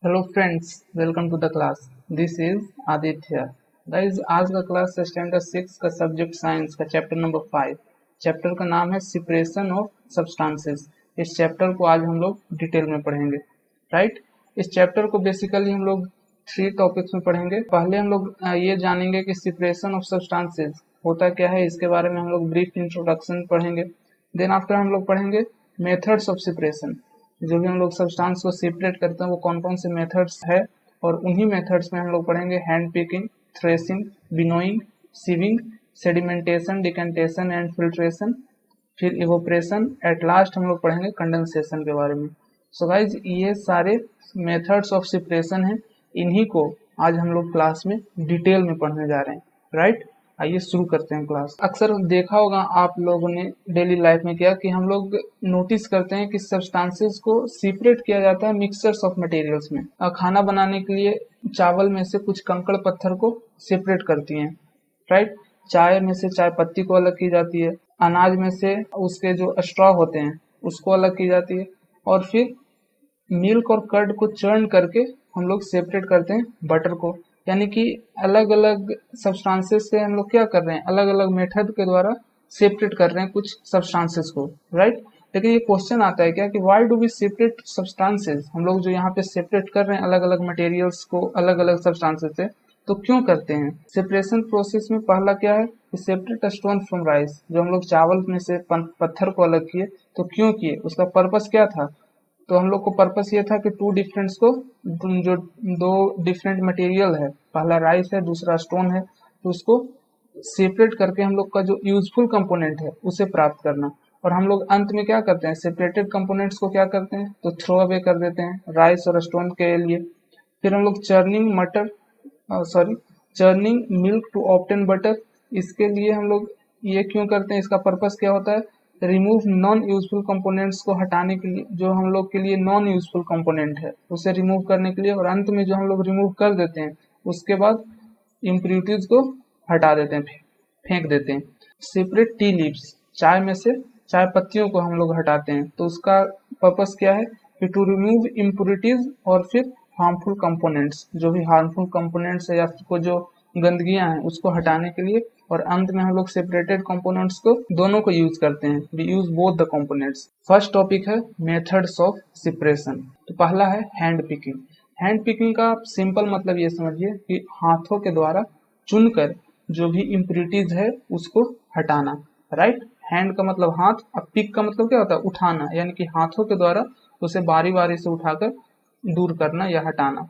Hello friends, welcome to the class. This is Aditya. Guys, आज का class standard 6 का subject science का chapter number 5। Chapter का नाम है सेपरेशन ऑफ सब्सटेंसेस। इस चैप्टर को आज हम लोग डिटेल में पढ़ेंगे। राइट। इस चैप्टर को बेसिकली हम लोग 3 टॉपिक्स में पढ़ेंगे। पहले हम लोग ये जानेंगे कि सेपरेशन ऑफ सब्सटेंसेस होता क्या है, इसके बारे में हम लोग ब्रीफ इंट्रोडक्शन पढ़ेंगे। देन आफ्टर हम लोग पढ़ेंगे मेथड्स ऑफ सेपरेशन। जो भी हम लोग सब्सटेंस को सेपरेट करते हैं वो कौन कौन से मेथड्स है, और उन्हीं मेथड्स में हम लोग पढ़ेंगे hand picking, threshing, winnowing, sieving, sedimentation, decantation and filtration, फिर इवोपरेशन, एट लास्ट हम लोग पढ़ेंगे कंडेंसेशन के बारे में। सो गाइज, ये सारे मेथड्स ऑफ सेपरेशन हैं, इन्हीं को आज हम लोग क्लास में डिटेल में पढ़ने जा रहे हैं। राइट। आइए शुरू करते हैं क्लास। अक्सर देखा होगा आप लोगों ने डेली लाइफ में क्या कि हम लोग नोटिस करते हैं कि सब्सटेंसेस को सेपरेट किया जाता है मिक्सचर्स ऑफ मटेरियल्स में। खाना बनाने के लिए चावल में से कुछ कंकड़ पत्थर को सेपरेट करती हैं। राइट। चाय में से चाय पत्ती को अलग की जाती है, अनाज में से उसके जो स्ट्रॉ होते हैं उसको अलग की जाती है, और फिर मिल्क और कर्ड को चर्न करके हम लोग सेपरेट करते हैं बटर को। यानी कि अलग अलग सब्सटेंसेस से हम लोग क्या कर रहे हैं, अलग अलग मेथड के द्वारा सेपरेट कर रहे हैं कुछ सब्सटेंसेस को। राइट। लेकिन ये क्वेश्चन आता है क्या कि why do we separate substances. हम लोग जो यहाँ पे सेपरेट कर रहे हैं अलग अलग मटेरियल्स को अलग अलग सब्सटेंसेस से, तो क्यों करते हैं। सेपरेशन प्रोसेस में पहला क्या है कि सेपरेट स्टोन फ्रॉम राइस। जो हम लोग चावल में से पत्थर को अलग किए, तो क्यों किए, उसका पर्पस क्या था। तो हम लोग को पर्पस ये था कि टू डिफरेंट्स को, जो दो डिफरेंट मटेरियल है, पहला राइस है दूसरा स्टोन है, तो उसको सेपरेट करके हम लोग का जो यूजफुल कंपोनेंट है उसे प्राप्त करना। और हम लोग अंत में क्या करते हैं, सेपरेटेड कंपोनेंट्स को क्या करते हैं, तो थ्रो अवे कर देते हैं राइस और स्टोन के लिए। फिर हम लोग churning milk to obtain butter. इसके लिए हम लोग ये क्यों करते हैं, इसका पर्पस क्या होता है, रिमूव नॉन यूजफुल कंपोनेंट्स को हटाने के लिए। जो हम लोग के लिए नॉन यूजफुल कंपोनेंट है उसे रिमूव करने के लिए, और अंत में जो हम लोग रिमूव कर देते हैं उसके बाद इम्प्यूरिटीज को हटा देते हैं, फेंक देते हैं। सेपरेट टी लीव्स, चाय में से चाय पत्तियों को हम लोग हटाते हैं, तो उसका पर्पस क्या है कि टू रिमूव इम्प्यूरिटीज और फिर हार्मफुल कंपोनेंट्स, जो भी हार्मफुल कंपोनेंट्स है या फिर जो गंदगियां हैं उसको हटाने के लिए। और अंत में हम लोग सेपरेटेड कंपोनेंट्स को दोनों को यूज करते हैं, we use both the components. First topic है मेथड्स ऑफ सेपरेशन। तो पहला है हैंड पिकिंग। हैंड पिकिंग का सिंपल मतलब ये समझिए कि हाथों के द्वारा चुनकर जो भी इम्प्यूरिटीज है उसको हटाना। राइट। हैंड का मतलब हाथ, अब पिक का मतलब क्या होता है, उठाना, यानी कि हाथों के द्वारा उसे बारी बारी से उठाकर दूर करना या हटाना।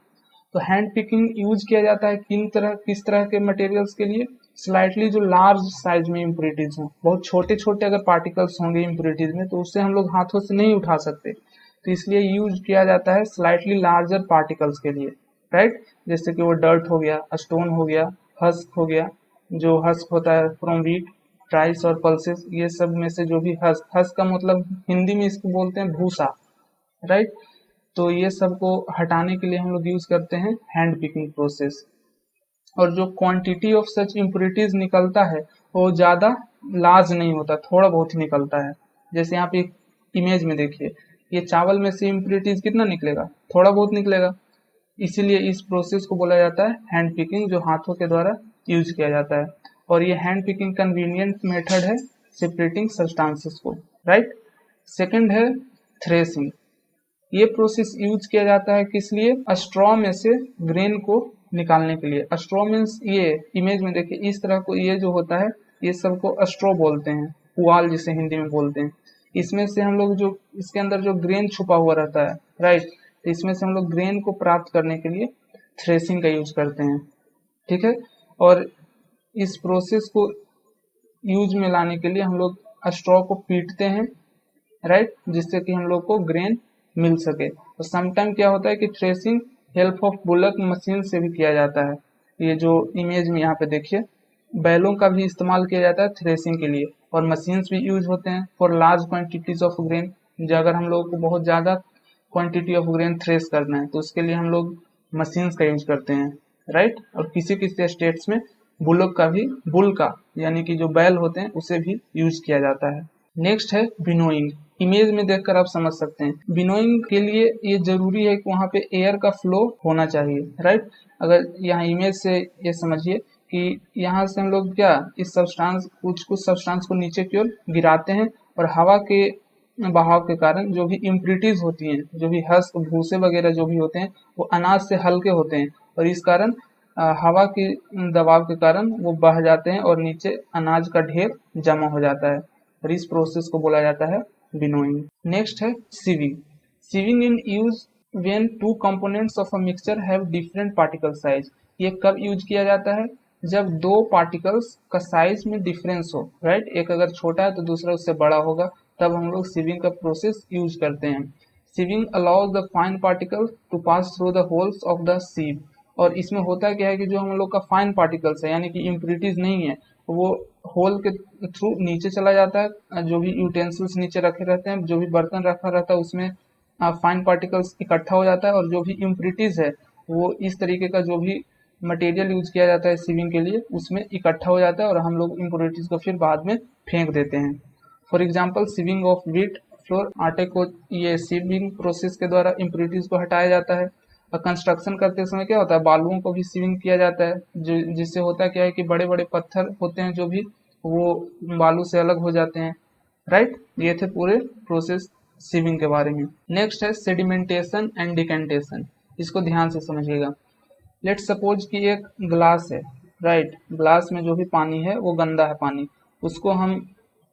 तो हैंड पिकिंग यूज किया जाता है किस तरह के मटेरियल्स के लिए, स्लाइटली जो लार्ज साइज में इम्प्यूरिटीज हो, बहुत छोटे छोटे अगर पार्टिकल्स होंगे इम्प्यूरिटीज में तो उससे हम लोग हाथों से नहीं उठा सकते, तो इसलिए यूज किया जाता है स्लाइटली लार्जर पार्टिकल्स के लिए। राइट। जैसे कि वो डर्ट हो गया, स्टोन हो गया, हस्क हो गया, जो हस्क होता है फ्रॉम व्हीट, राइस और पल्सेस, ये सब में से जो भी हस्क का मतलब हिंदी में इसको बोलते हैं भूसा। राइट। तो ये सब को हटाने के लिए हम लोग यूज करते हैं हैंड पिकिंग प्रोसेस। और जो क्वांटिटी ऑफ सच इम्प्यूरिटीज निकलता है वो ज्यादा लार्ज नहीं होता, थोड़ा बहुत ही निकलता है। जैसे यहाँ पे इमेज में देखिए, ये चावल में से इम्प्यूरिटीज कितना निकलेगा, थोड़ा बहुत निकलेगा। इसीलिए इस प्रोसेस को बोला जाता है हैंड पिकिंग, जो हाथों के द्वारा यूज किया जाता है। और ये हैंड पिकिंग कन्वीनियंट मेथड है सेपरेटिंग सब्सटेंसेस को। राइट। सेकंड है थ्रेसिंग। ये प्रोसेस यूज किया जाता है किस लिए, स्ट्रॉ में से ग्रेन को निकालने के लिए। स्ट्रॉ मीन्स ये इमेज में देखिए इस तरह को, ये जो होता है ये सबको स्ट्रॉ बोलते हैं, पुआल जिसे हिंदी में बोलते हैं। इसमें से हम लोग जो इसके अंदर जो ग्रेन छुपा हुआ रहता है, राइट, तो इसमें से हम लोग ग्रेन को प्राप्त करने के लिए थ्रेसिंग का यूज करते हैं। ठीक है। और इस प्रोसेस को यूज में लाने के लिए हम लोग स्ट्रॉ को पीटते हैं, राइट, जिससे कि हम लोग को ग्रेन मिल सके। और समटाइम क्या होता है कि threshing help of bullock machine से भी किया जाता है। ये जो इमेज में यहाँ पे देखिए, बैलों का भी इस्तेमाल किया जाता है थ्रेसिंग के लिए, और मशीन्स भी यूज होते हैं for large quantities of grain. जो अगर हम लोग को बहुत ज्यादा क्वांटिटी ऑफ ग्रेन थ्रेस करना है तो उसके लिए हम लोग मशीन्स का यूज करते हैं। राइट। और किसी किसी स्टेट्स में बुलक का भी, बुल का यानी कि जो बैल होते हैं उसे भी यूज किया जाता है। नेक्स्ट है विनोइंग। इमेज में देखकर आप समझ सकते हैं। विनोइंग के लिए ये जरूरी है कि वहाँ पे एयर का फ्लो होना चाहिए, राइट। अगर यहाँ इमेज से ये समझिए कि यहाँ से हम लोग क्या इस सब्सटेंस कुछ सब्सटेंस को नीचे की ओर गिराते हैं और हवा के बहाव के कारण जो भी इम्प्यूरिटीज होती हैं, जो भी हस्क भूसे वगैरह जो भी होते हैं, वो अनाज से हल्के होते हैं और इस कारण हवा के दबाव के कारण वो बह जाते हैं और नीचे अनाज का ढेर जमा हो जाता है और इस प्रोसेस को बोला जाता है विनोइंग। नेक्स्ट है sieving. Sieving in use when two components of a mixture have different particle size. ये कब यूज किया जाता है? जब दो पार्टिकल्स का साइज में डिफरेंस हो, राइट। एक अगर छोटा है तो दूसरा उससे बड़ा होगा, तब हम लोग सीविंग का प्रोसेस यूज करते हैं। Sieving allows the fine particle to pass through the holes of the sieve. और इसमें होता क्या है कि जो हम लोग का फाइन पार्टिकल्स है यानी कि इम्प्यूरिटीज नहीं है, वो होल के थ्रू नीचे चला जाता है। जो भी यूटेंसिल्स नीचे रखे रहते हैं, जो भी बर्तन रखा रहता है, उसमें फाइन पार्टिकल्स इकट्ठा हो जाता है और जो भी इम्प्यूरिटीज है वो इस तरीके का जो भी मटेरियल यूज किया जाता है सीविंग के लिए उसमें इकट्ठा हो जाता है और हम लोग इम्प्यूरिटीज को फिर बाद में फेंक देते हैं। For example sieving of wheat flour, आटे को ये सीविंग प्रोसेस के द्वारा इम्प्यूरिटीज को हटाया जाता है। और कंस्ट्रक्शन करते समय क्या होता है, बालुओं को भी सीविंग किया जाता है, जो जिससे होता क्या है कि बड़े बड़े पत्थर होते हैं जो भी वो बालू से अलग हो जाते हैं, राइट। ये थे पूरे प्रोसेस सीविंग के बारे में। नेक्स्ट है सेडिमेंटेशन एंड डिकेंटेशन। इसको ध्यान से समझिएगा। लेट्स सपोज कि एक ग्लास है, राइट। ग्लास में जो भी पानी है वो गंदा है पानी, उसको हम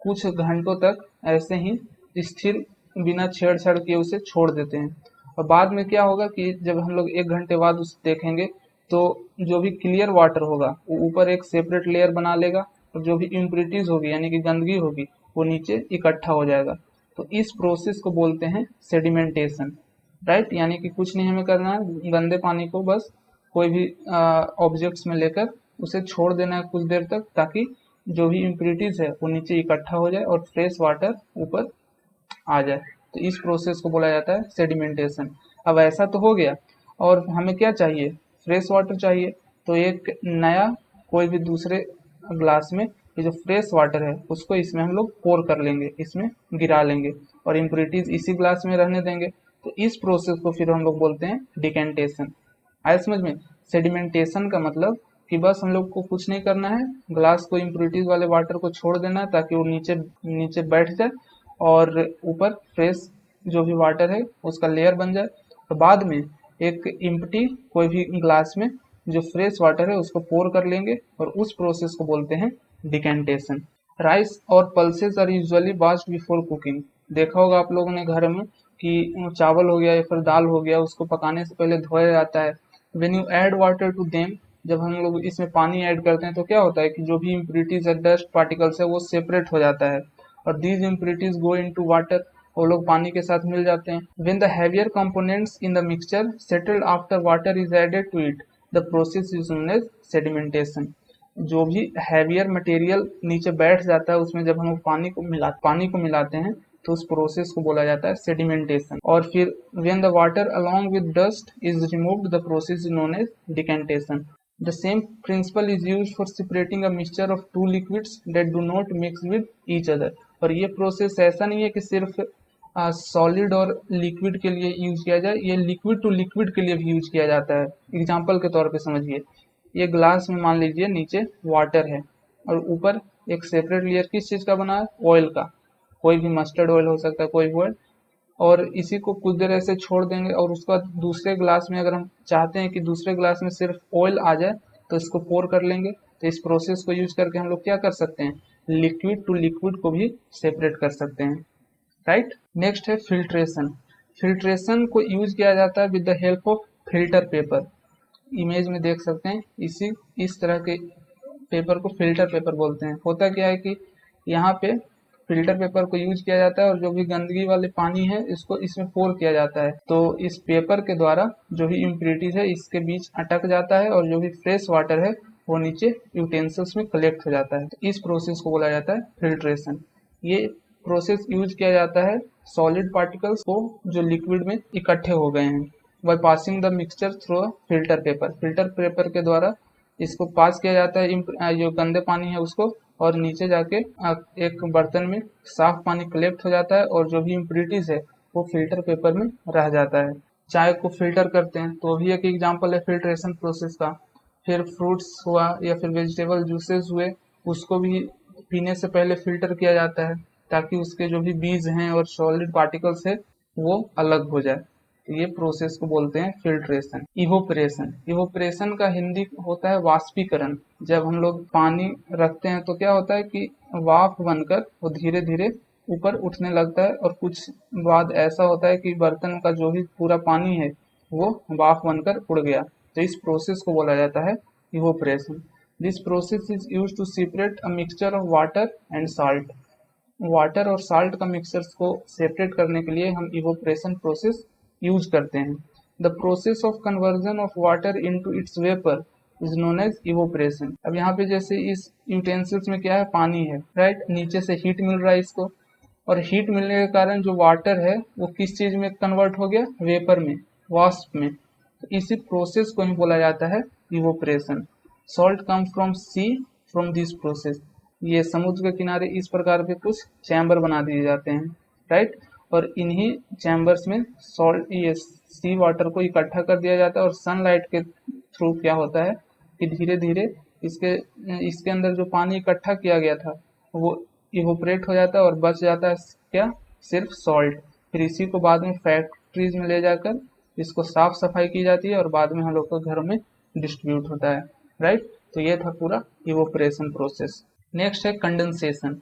कुछ घंटों तक ऐसे ही स्थिर बिना छेड़छाड़ किए उसे छोड़ देते हैं। और बाद में क्या होगा कि जब हम लोग 1 घंटे बाद उसे देखेंगे तो जो भी क्लियर वाटर होगा वो ऊपर एक सेपरेट लेयर बना लेगा और जो भी इम्प्यूरिटीज होगी यानी कि गंदगी होगी वो नीचे इकट्ठा हो जाएगा। तो इस प्रोसेस को बोलते हैं सेडिमेंटेशन, राइट। यानी कि कुछ नहीं हमें करना है, गंदे पानी को बस कोई भी ऑब्जेक्ट्स में लेकर उसे छोड़ देना है कुछ देर तक, ताकि जो भी इम्प्यूरिटीज है वो नीचे इकट्ठा हो जाए और फ्रेश वाटर ऊपर आ जाए। तो इस प्रोसेस को बोला जाता है सेडिमेंटेशन। अब ऐसा तो हो गया, और हमें क्या चाहिए, फ्रेश वाटर चाहिए। तो एक नया कोई भी दूसरे ग्लास में ये जो फ्रेश वाटर है उसको इसमें हम लोग पोर कर लेंगे, इसमें गिरा लेंगे और इम्प्यूरिटीज इसी ग्लास में रहने देंगे। तो इस प्रोसेस को फिर हम लोग बोलते हैं डिकेंटेशन। आया समझ में? सेडिमेंटेशन का मतलब कि बस हम लोग को कुछ नहीं करना है, ग्लास को इम्प्यूरिटीज वाले वाटर को छोड़ देना है ताकि वो नीचे नीचे बैठ जाए और ऊपर फ्रेश जो भी वाटर है उसका लेयर बन जाए। तो बाद में एक इम्प्टी कोई भी ग्लास में जो फ्रेश वाटर है उसको पोर कर लेंगे और उस प्रोसेस को बोलते हैं डिकेंटेशन। राइस और pulses are usually washed before cooking. देखा होगा आप लोगों ने घर में कि चावल हो गया या फिर दाल हो गया, उसको पकाने से पहले धोया जाता है। When you add water to them, जब हम लोग इसमें पानी ऐड करते हैं तो क्या होता है कि जो भी इम्प्यूरिटीज है, डस्ट पार्टिकल्स है, वो सेपरेट हो जाता है और these impurities go into water, वो लोग पानी के साथ मिल जाते हैं। When the heavier components in the mixture settled after water is added to it, the process is known as sedimentation. जो भी हैवियर मटेरियल नीचे बैठ जाता है उसमें जब हम लोग पानी को मिलाते हैं तो उस प्रोसेस को बोला जाता है सेडिमेंटेशन। और फिर when the water along with dust is removed, the process is known as decantation. The same principle is used for separating a mixture of two liquids that do not mix with each other। और ये process ऐसा नहीं है कि सिर्फ solid और liquid के लिए यूज किया जाए, ये लिक्विड टू लिक्विड के लिए भी यूज किया जाता है। एग्जाम्पल के तौर पे समझिए, ये ग्लास में मान लीजिए नीचे वाटर है और ऊपर एक सेपरेट लेयर किस चीज का बना है, ऑयल का। कोई भी मस्टर्ड ऑयल हो सकता है, कोई भी ऑयल। और इसी को कुछ देर ऐसे छोड़ देंगे और उसके बाद दूसरे ग्लास में अगर हम चाहते हैं कि दूसरे ग्लास में सिर्फ ऑयल आ जाए तो इसको पोर कर लेंगे। तो इस प्रोसेस को यूज करके हम लोग क्या कर सकते हैं, लिक्विड टू लिक्विड को भी सेपरेट कर सकते हैं, राइट। नेक्स्ट है फिल्ट्रेशन। फिल्ट्रेशन को यूज किया जाता है with the help of filter paper. Image में देख सकते हैं, इस तरह के पेपर को फिल्टर पेपर बोलते हैं। होता क्या है कि यहाँ पे फिल्टर पेपर को यूज किया जाता है और जो भी गंदगी वाले पानी है इसको इसमें पोर किया जाता है। तो इस पेपर के द्वारा जो भी इम्प्यूरिटीज है इसके बीच अटक जाता है और जो भी फ्रेश वाटर है वो नीचे यूटेंसिल्स में कलेक्ट हो जाता है। तो इस प्रोसेस को बोला जाता है फिल्ट्रेशन। ये प्रोसेस यूज किया जाता है सॉलिड पार्टिकल्स को जो लिक्विड में इकट्ठे हो गए हैं, bye passing the mixture through filter paper. Filter paper के द्वारा इसको पास किया जाता है, जो गंदे पानी है उसको और नीचे जाके एक बर्तन में साफ पानी कलेक्ट हो जाता है और जो भी इम्प्योरिटीज है वो फिल्टर पेपर में रह जाता है। चाय को फिल्टर करते हैं तो भी एक एग्जांपल है फिल्ट्रेशन प्रोसेस का। फिर फ्रूट्स हुआ या फिर वेजिटेबल जूसेस हुए, उसको भी पीने से पहले फिल्टर किया जाता है ताकि उसके जो भी बीज हैं और सॉलिड पार्टिकल्स है वो अलग हो जाए। तो ये प्रोसेस को बोलते हैं फिल्ट्रेशन। इवोपरेशन, इवोपरेशन का हिंदी होता है वाष्पीकरण। जब हम लोग पानी रखते हैं तो क्या होता है कि वाष्प बनकर वो धीरे धीरे ऊपर उठने लगता है और कुछ बाद ऐसा होता है कि बर्तन का जो भी पूरा पानी है वो वाष्प बनकर उड़ गया। तो इस प्रोसेस को बोला जाता है evaporation. This process is use to separate a mixture of water and salt. Water और साल्ट का मिक्सचर्स को सेपरेट करने के लिए हम इवोपरेशन प्रोसेस यूज करते हैं। The process of conversion of water into its vapour is known as evaporation. अब यहाँ पे जैसे इस यूटेंसिल्स में क्या है, पानी है, राइट। नीचे से हीट मिल रहा है इसको, और हीट मिलने के कारण जो वाटर है वो किस चीज में कन्वर्ट हो गया, वेपर में, वाष्प में। तो इसी प्रोसेस को ही बोला जाता है evaporation. Salt come from sea from this process. ये समुद्र के किनारे इस प्रकार के कुछ चैम्बर बना दिए जाते हैं, राइट। और इन्हीं चैम्बर्स में सॉल्ट, ये सी वाटर को इकट्ठा कर दिया जाता है और सनलाइट के थ्रू क्या होता है कि धीरे धीरे इसके इसके अंदर जो पानी इकट्ठा किया गया था वो इवोपरेट हो जाता है और बच जाता है क्या, सिर्फ सॉल्ट। फिर इसी को बाद में फैक्ट्रीज में ले जाकर इसको साफ सफाई की जाती है और बाद में हम लोग को घर में डिस्ट्रीब्यूट होता है, राइट। तो ये था पूरा इवोपरेशन प्रोसेस। नेक्स्ट है कंडेंसेशन।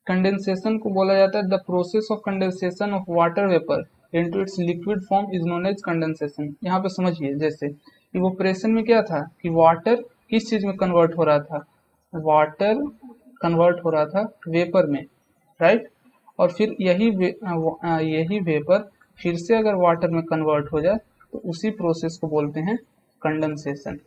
कंडेंसेशन को बोला जाता है the process of condensation of water vapour into its liquid form is known as condensation. यहाँ पे समझिए, जैसे इवोपरेशन में क्या था कि वाटर किस चीज में कन्वर्ट हो रहा था, वाटर कन्वर्ट हो रहा था वेपर में, राइट। और फिर यही वेपर फिर से अगर वाटर में कन्वर्ट हो जाए तो उसी प्रोसेस को बोलते हैं कंडेंसेशन,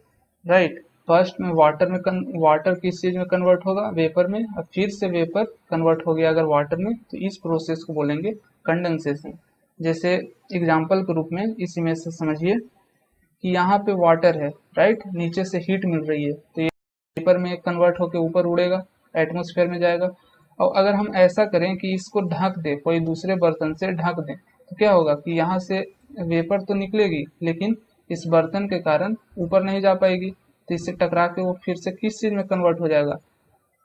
राइट। फर्स्ट में वाटर किस चीज में कन्वर्ट होगा, वेपर में, और फिर से वेपर कन्वर्ट हो गया अगर वाटर में तो इस प्रोसेस को बोलेंगे कंडेंसेशन। जैसे एग्जांपल के रूप में इस इमेज से समझिए कि यहाँ पे वाटर है, राइट, नीचे से हीट मिल रही है तो ये वेपर में कन्वर्ट होकर ऊपर उड़ेगा, एटमोस्फेयर में जाएगा। और अगर हम ऐसा करें कि इसको ढक दे, कोई दूसरे बर्तन से ढक दें, तो क्या होगा कि यहाँ से वेपर तो निकलेगी लेकिन इस बर्तन के कारण ऊपर नहीं जा पाएगी, तो इससे टकरा के वो फिर से किस चीज में कन्वर्ट हो जाएगा,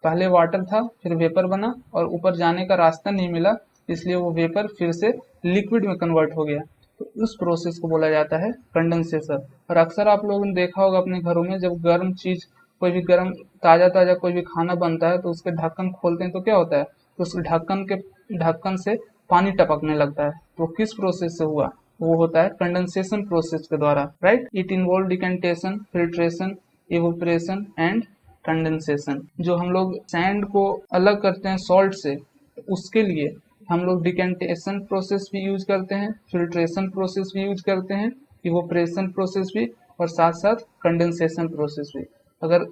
पहले वाटर था फिर वेपर बना और ऊपर जाने का रास्ता नहीं मिला इसलिए वो वेपर फिर से लिक्विड में कन्वर्ट हो गया। तो उस प्रोसेस को बोला जाता है कंडेंसेशन। और अक्सर आप लोगों ने देखा होगा अपने घरों में, जब गर्म चीज, कोई भी गर्म ताजा ताजा कोई भी खाना बनता है तो उसके ढक्कन खोलते हैं तो क्या होता है, तो उस ढक्कन से पानी टपकने लगता है। तो किस प्रोसेस से हुआ, वो होता है कंडेंसेशन प्रोसेस के द्वारा, right. It involve decantation, filtration, evaporation and condensation. जो हम लोग सैंड को अलग करते हैं सॉल्ट से, उसके लिए हम लोग डिकेंटेशन प्रोसेस भी यूज करते हैं, फिल्ट्रेशन प्रोसेस भी यूज करते हैं, इवोपरेशन प्रोसेस भी, और साथ साथ कंडेंसेशन प्रोसेस भी। अगर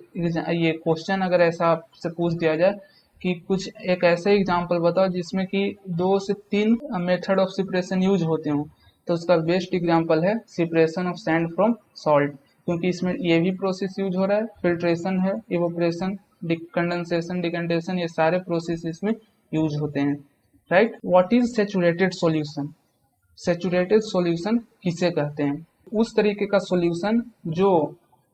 ये क्वेश्चन अगर ऐसा आपसे पूछ दिया जाए कि कुछ एक ऐसा एग्जांपल बताओ जिसमें कि 2 से 3 मेथड ऑफ सेपरेशन यूज होते हो, तो उसका बेस्ट एग्जांपल है separation of sand from salt, क्योंकि इसमें ये भी प्रोसेस यूज हो रहा है, फिल्ट्रेशन है, इवोपरेशन, कंडेंसेशन, डिकेंटेशन, ये सारे प्रोसेस इसमें यूज होते हैं, right. What is saturated solution? Saturated solution किसे कहते हैं? उस तरीके का सॉल्यूशन जो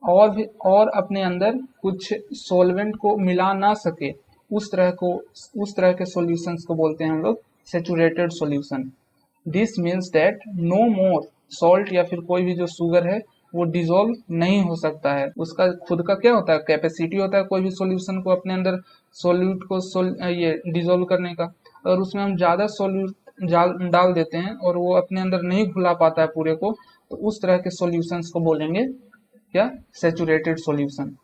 और अपने अंदर कुछ सॉल्वेंट को मिला ना सके, उस तरह के सॉल्यूशंस को बोलते हैं हम लोग saturated solution. This means that no more salt या फिर कोई भी जो शुगर है वो डिजोल्व नहीं हो सकता है। उसका खुद का क्या होता है, कैपेसिटी होता है कोई भी सॉल्यूशन को अपने अंदर सॉल्यूट को ये डिजोल्व करने का। और उसमें हम ज्यादा सॉल्यूट डाल देते हैं और वो अपने अंदर नहीं घुला पाता है पूरे को, तो उस तरह के सॉल्यूशंस को बोलेंगे क्या, सैचुरेटेड सॉल्यूशन।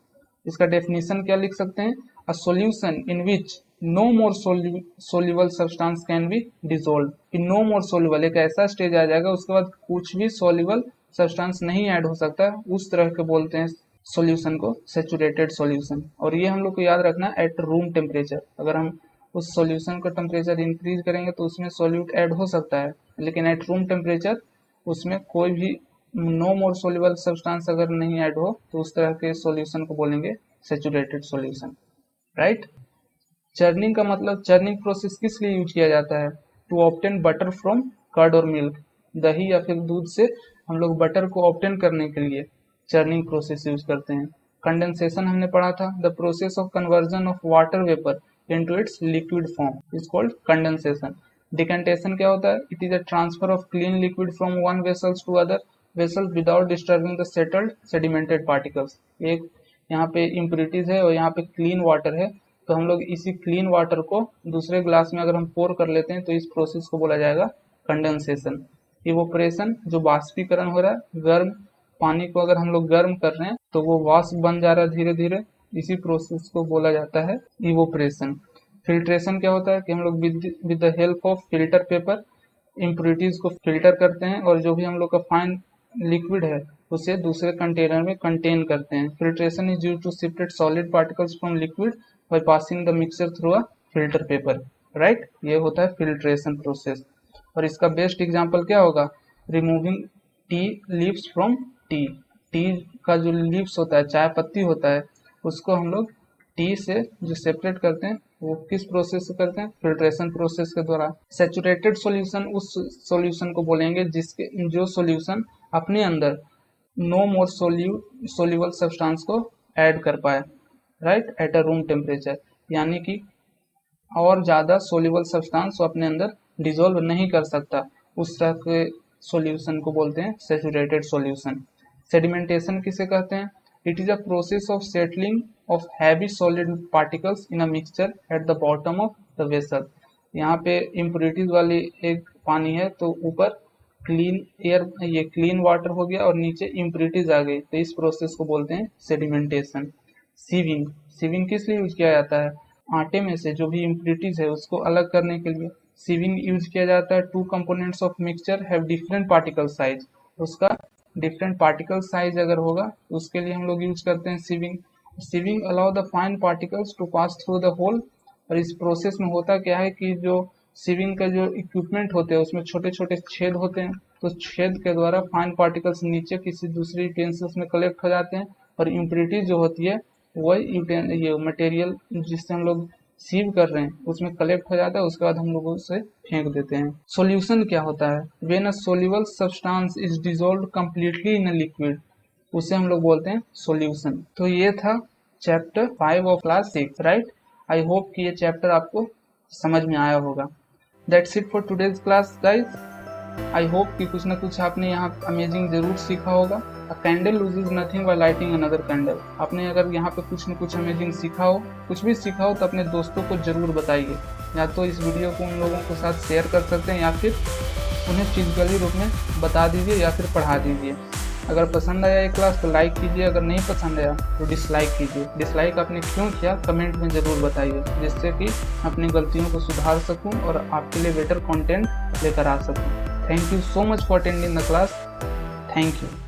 इसका डेफिनेशन क्या लिख सकते हैं, a solution in which no more soluble substance can be dissolve. कि नो मोर सोल्यूबल एक ऐसा स्टेज आ जाएगा उसके बाद कुछ भी सोल्यूबल सब्सटेंस नहीं ऐड हो सकता, उस तरह के बोलते हैं सॉल्यूशन को सैचुरेटेड सॉल्यूशन। और ये हम लोग को याद रखना एट रूम टेम्परेचर। अगर हम उस सॉल्यूशन का टेम्परेचर इंक्रीज करेंगे तो उसमें सॉल्यूट ऐड हो सकता है, लेकिन एट रूम टेम्परेचर उसमें कोई भी नो मोर सोल्यूबल सब्सटेंस अगर नहीं ऐड हो तो उस तरह के सॉल्यूशन को बोलेंगे सैचुरेटेड सॉल्यूशन, राइट। चर्निंग का मतलब, चर्निंग प्रोसेस किस लिए यूज किया जाता है? To obtain butter from curd और मिल्क, दही या फिर दूध से हम लोग बटर को ऑब्टेन करने के लिए चर्निंग प्रोसेस यूज करते हैं। कंडेंसेशन हमने पढ़ा था, the process of conversion of water vapour into its liquid form is called condensation. Decantation क्या होता है? It is a transfer of clean liquid from one vessels to other vessels without disturbing the settled sedimented particles. एक यहाँ पे impurities है और यहाँ पे क्लीन वाटर है, तो हम लोग इसी क्लीन वाटर को दूसरे ग्लास में अगर हम पोर कर लेते हैं तो इस प्रोसेस को बोला जाएगा कंडेंसेशन। इवोपरेशन, जो बाष्पीकरण हो रहा है, गर्म पानी को अगर हम लोग गर्म कर रहे हैं तो वो वाष्प बन जा रहा है धीरे धीरे, इसी प्रोसेस को बोला जाता है इवोपरेशन। फिल्ट्रेशन क्या होता है कि हम लोग with the help of filter paper impurities को फिल्टर करते हैं और जो भी हम लोग का फाइन लिक्विड है उसे दूसरे कंटेनर में कंटेन करते हैं। Filtration is used to separate solid particles from liquid by passing the mixture through a filter paper, right. ये होता है फिल्ट्रेशन प्रोसेस। और इसका बेस्ट एग्जांपल क्या होगा? Removing tea leaves from T. T का जो लीव्स होता है, चाय पत्ती होता है, उसको हम लोग टी से जो सेपरेट करते हैं वो किस प्रोसेस से करते हैं? फिल्ट्रेशन प्रोसेस के द्वारा। सैचुरेटेड सॉल्यूशन उस सॉल्यूशन को बोलेंगे जिसके जो सॉल्यूशन अपने अंदर नो मोर सोल्यूबल सब्सटेंस को ऐड कर पाए, right, at a room temperature, यानी कि और ज़्यादा सोल्यूबल सब्सटेंस अपने अंदर डिजोल्व नहीं कर सकता, उस तरह के सॉल्यूशन को बोलते हैं सैचुरेटेड सॉल्यूशन। सेडिमेंटेशन किसे कहते हैं? It is a process of settling of heavy solid particles in a mixture at the bottom of the vessel. यहाँ पे इम्प्यूरिटीज वाली एक पानी है तो ऊपर क्लीन एयर, ये क्लीन वाटर हो गया और नीचे इम्प्यूरिटीज आ गई, तो इस प्रोसेस को बोलते हैं सेडिमेंटेशन। सीविंग, सीविंग किस लिए यूज किया जाता है? आटे में से जो भी इम्प्यूरिटीज है उसको अलग करने के लिए सीविंग यूज किया जाता है। To components of mixture have different particle size, उसका डिफरेंट पार्टिकल साइज अगर होगा तो उसके लिए हम लोग यूज करते हैं sieving. Sieving allow the fine particles to pass through the hole. और इस प्रोसेस में होता क्या है कि जो सीविंग का जो इक्विपमेंट होते हैं उसमें छोटे छोटे छेद होते हैं, तो छेद के द्वारा फाइन पार्टिकल्स नीचे किसी दूसरी यूटेंसिल्स में कलेक्ट हो जाते हैं और इम्प्यूरिटीज जो होती है वही ये मटेरियल जिससे हम लोग सीव कर रहे हैं उसमें कलेक्ट हो जाता है, उसके बाद हम लोग उसे फेंक देते हैं। सॉल्यूशन क्या होता है? When a soluble substance is dissolved completely in a liquid, उसे हम लोग बोलते हैं सॉल्यूशन। तो ये था chapter 5 of class 6, right. I hope कि ये चैप्टर आपको समझ में आया होगा। That's it for today's class guys. I hope कि कुछ ना कुछ आपने यहाँ अमेजिंग जरूर सीखा होगा। A candle loses nothing by lighting another candle. आपने अगर यहाँ पे कुछ न कुछ अमेजिंग सीखा हो, कुछ भी सीखा हो, तो अपने दोस्तों को जरूर बताइए। या तो इस वीडियो को उन लोगों के साथ शेयर कर सकते हैं या फिर उन्हें फिजिकली रूप में बता दीजिए या फिर पढ़ा दीजिए। अगर पसंद आया ये क्लास तो लाइक कीजिए, अगर नहीं पसंद आया तो डिसलाइक कीजिए। डिसलाइक आपने क्यों किया कमेंट में ज़रूर बताइए, जिससे कि अपनी गलतियों को सुधार सकूं और आपके लिए बेटर कंटेंट लेकर आ सकूं। Thank you so much for attending the class. Thank you.